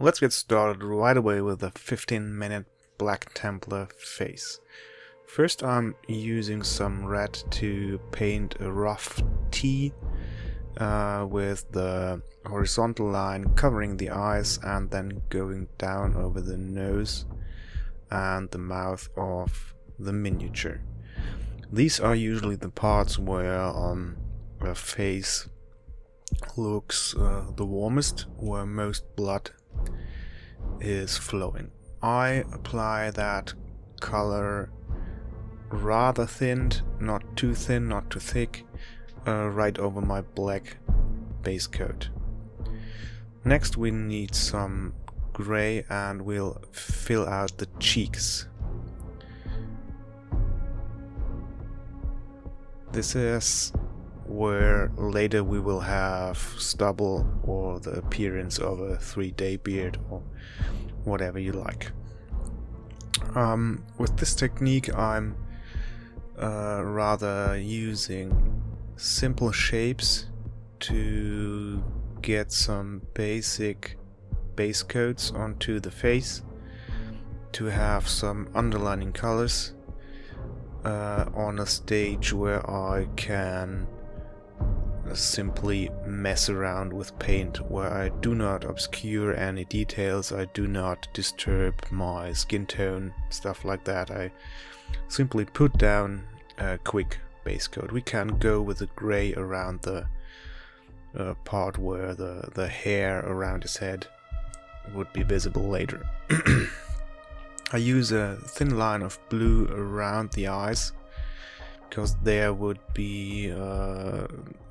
Let's get started right away with the 15-minute Black Templar face. First I'm using some red to paint a rough T with the horizontal line covering the eyes and then going down over the nose and the mouth of the miniature. These are usually the parts where a face looks the warmest, where most blood is flowing. I apply that color rather thin, not too thin, not too thick, right over my black base coat. Next we need some gray and we'll fill out the cheeks. This is where later we will have stubble or the appearance of a 3-day beard or whatever you like. With this technique I'm rather using simple shapes to get some basic base coats onto the face, to have some underlining colors on a stage where I can simply mess around with paint, where I do not obscure any details, I do not disturb my skin tone, stuff like that. I simply put down a quick base coat. We can go with the gray around the part where the hair around his head would be visible later. I use a thin line of blue around the eyes because there would be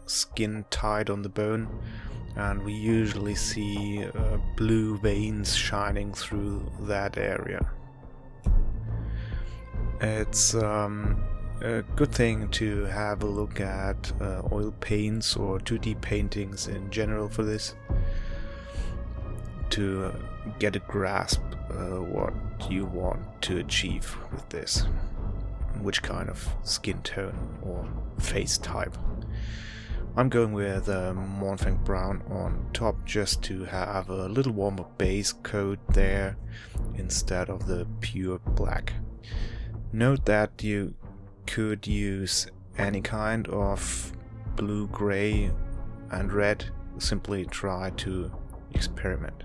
skin tied on the bone, and we usually see blue veins shining through that area. It's a good thing to have a look at oil paints or 2D paintings in general for this, to get a grasp what you want to achieve with this, which kind of skin tone or face type. I'm going with Mornfang Brown on top just to have a little warmer base coat there instead of the pure black. Note that you could use any kind of blue, gray and red. Simply try to experiment.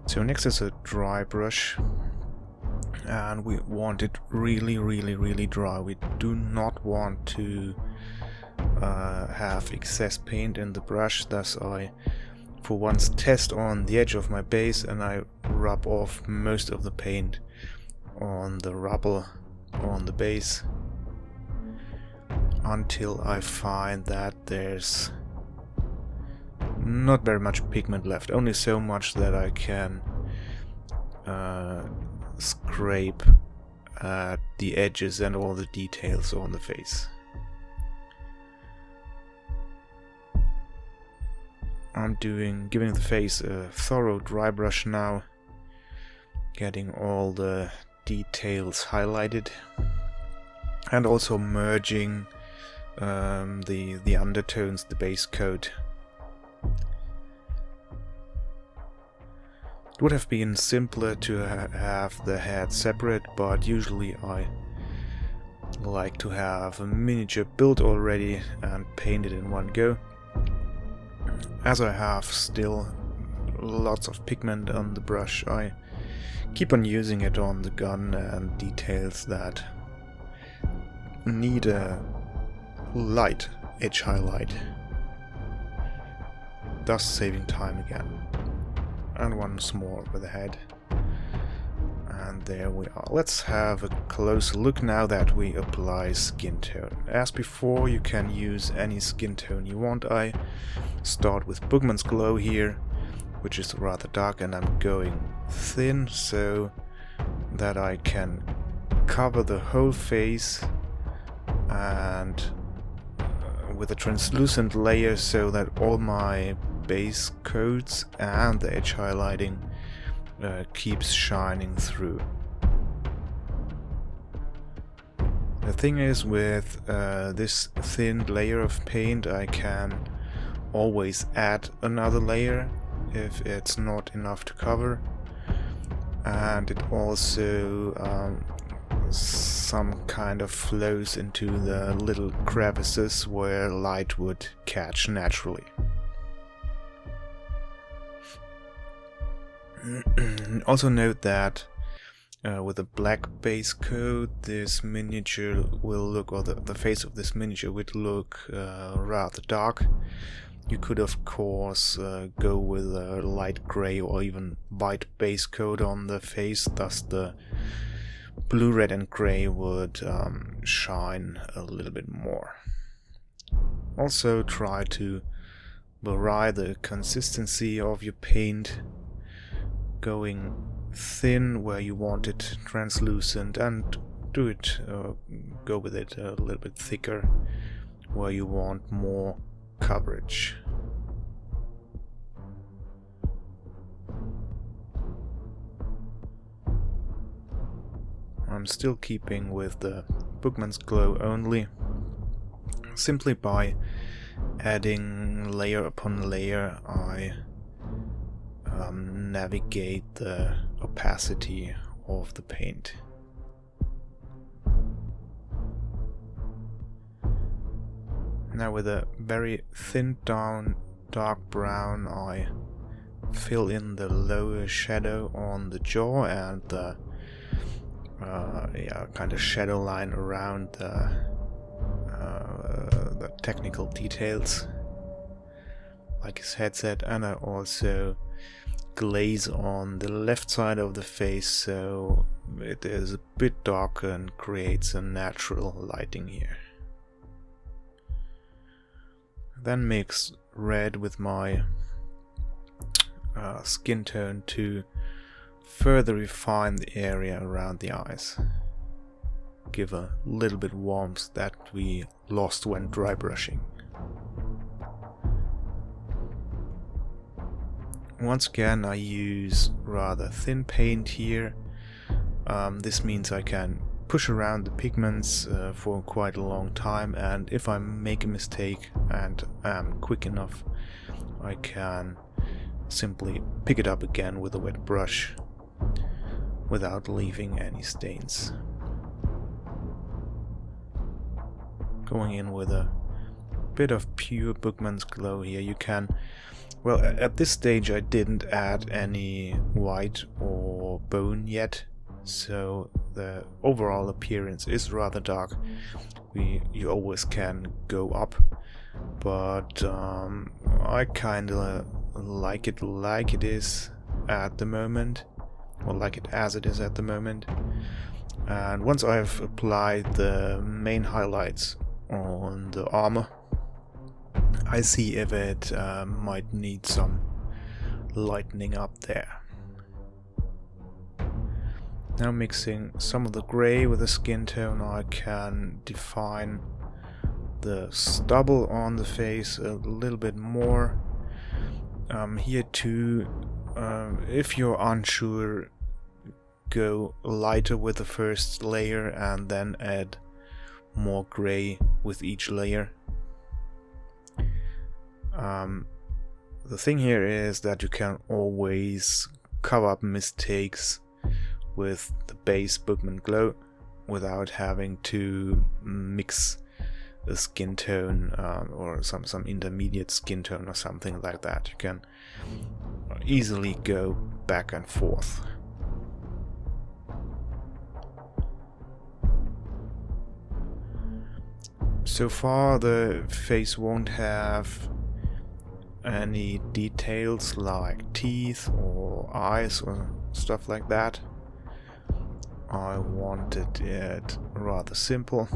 So next is a dry brush, and we want it really dry. We do not want to have excess paint in the brush, thus I for once test on the edge of my base and I rub off most of the paint on the rubble on the base until I find that there's not very much pigment left, only so much that I can scrape at the edges and all the details on the face. I'm giving the face a thorough dry brush now, getting all the details highlighted and also merging the undertones, the base coat. It would have been simpler to have the head separate, but usually I like to have a miniature built already and painted in one go. As I have still lots of pigment on the brush, I keep on using it on the gun and details that need a light edge highlight, thus saving time again. And once more with the head. And there we are. Let's have a closer look now that we apply skin tone. As before, you can use any skin tone you want. I start with Boogman's Glow here, which is rather dark, and I'm going thin so that I can cover the whole face, and with a translucent layer so that all my base coats and the edge highlighting keeps shining through. The thing is, with this thin layer of paint I can always add another layer if it's not enough to cover, and it also some kind of flows into the little crevices where light would catch naturally. Also note that with a black base coat, this miniature will look, or the face of this miniature would look rather dark. You could of course go with a light grey or even white base coat on the face, thus the blue, red and grey would shine a little bit more. Also try to vary the consistency of your paint, going thin where you want it translucent, and go with it a little bit thicker where you want more coverage. I'm still keeping with the Bookman's Glow only, simply by adding layer upon layer I navigate the opacity of the paint. Now with a very thinned down dark brown I fill in the lower shadow on the jaw and the kind of shadow line around the technical details, like his headset, and I also glaze on the left side of the face so it is a bit darker and creates a natural lighting here. Then mix red with my skin tone to further refine the area around the eyes. Give a little bit warmth that we lost when dry brushing. Once again I use rather thin paint here. This means I can push around the pigments for quite a long time, and if I make a mistake and am quick enough, I can simply pick it up again with a wet brush without leaving any stains. Going in with a bit of pure Bookman's Glow here, you can, well, at this stage I didn't add any white or bone yet, so the overall appearance is rather dark. You always can go up, but I kinda like it is at the moment, or like it as it is at the moment. And once I've applied the main highlights on the armor, I see if it might need some lightening up there. Now mixing some of the grey with the skin tone, I can define the stubble on the face a little bit more. Here too, if you're unsure, go lighter with the first layer and then add more grey with each layer. The thing here is that you can always cover up mistakes with the base Bookman Glow without having to mix a skin tone or some intermediate skin tone or something like that. You can easily go back and forth. So far the face won't have any details like teeth or eyes or stuff like that. I wanted it rather simple.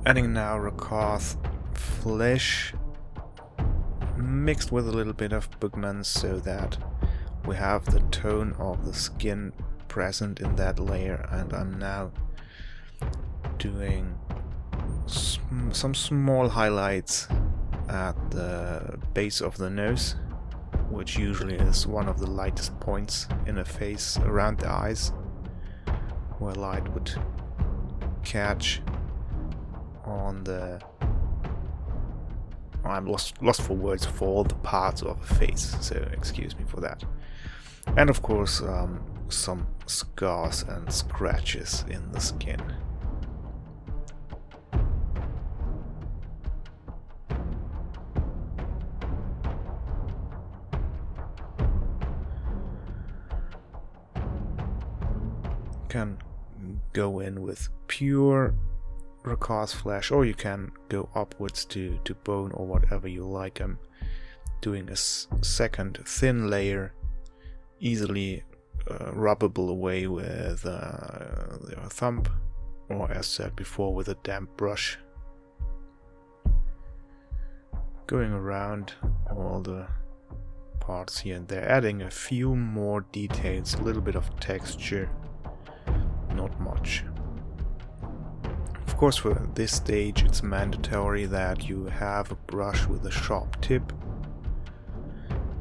Adding now Rakarth flesh mixed with a little bit of Bookman's so that we have the tone of the skin present in that layer, and I'm now doing some small highlights at the base of the nose, which usually is one of the lightest points in a face around the eyes, where light would catch on I'm lost for words for all the parts of a face, so excuse me for that. And of course, some scars and scratches in the skin. Can go in with pure recast flesh, or you can go upwards to bone or whatever you like. I'm doing a second thin layer, easily rubbable away with your thumb, or as said before, with a damp brush. Going around all the parts here and there, adding a few more details, a little bit of texture, not much. Of course, for this stage it's mandatory that you have a brush with a sharp tip.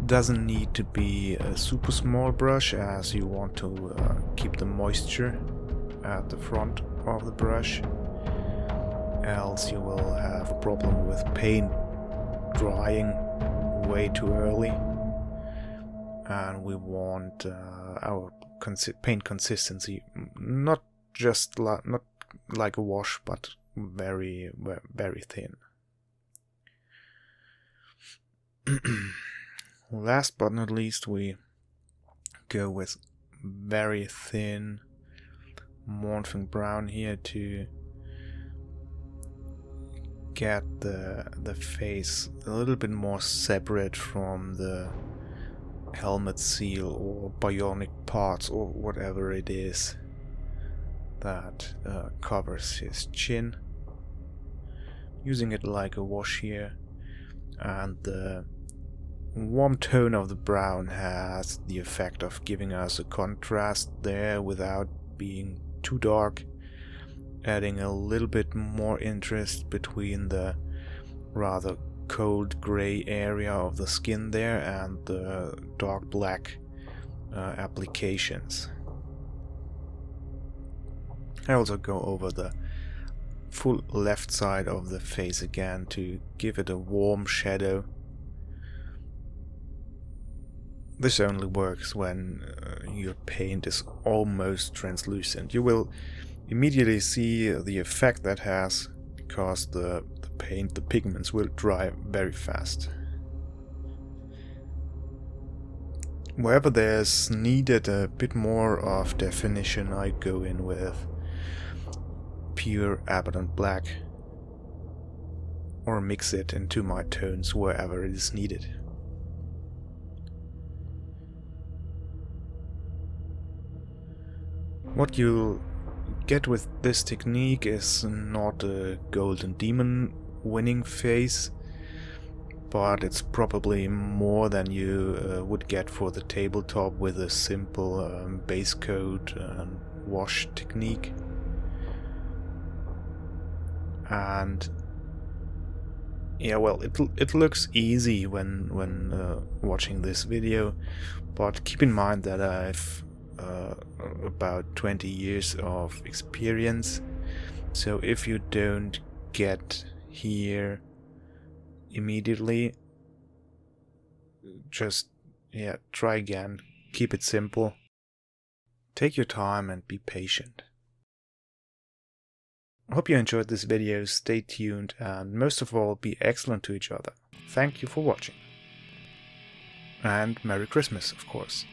Doesn't need to be a super small brush, as you want to keep the moisture at the front of the brush, else you will have a problem with paint drying way too early, and we want our paint consistency not just not like a wash, but very, very thin. Last but not least, we go with very thin morphing brown here to get the face a little bit more separate from the helmet seal or bionic parts or whatever it is that covers his chin. Using it like a wash here, and the warm tone of the brown has the effect of giving us a contrast there without being too dark, adding a little bit more interest between the rather cold gray area of the skin there and the dark black applications. I also go over the full left side of the face again to give it a warm shadow. This only works when your paint is almost translucent. You will immediately see the effect that has, because the pigments will dry very fast. Wherever there's needed a bit more of definition, I go in with pure Abaddon black, or mix it into my tones wherever it is needed. What you'll get with this technique is not a golden demon winning face, but it's probably more than you would get for the tabletop with a simple base coat and wash technique. And yeah, well, it looks easy when watching this video, but keep in mind that I've about 20 years of experience, so if you don't get here immediately, just try again. Keep it simple, take your time and be patient. I hope you enjoyed this video. Stay tuned and most of all, be excellent to each other. Thank you for watching. And Merry Christmas, of course.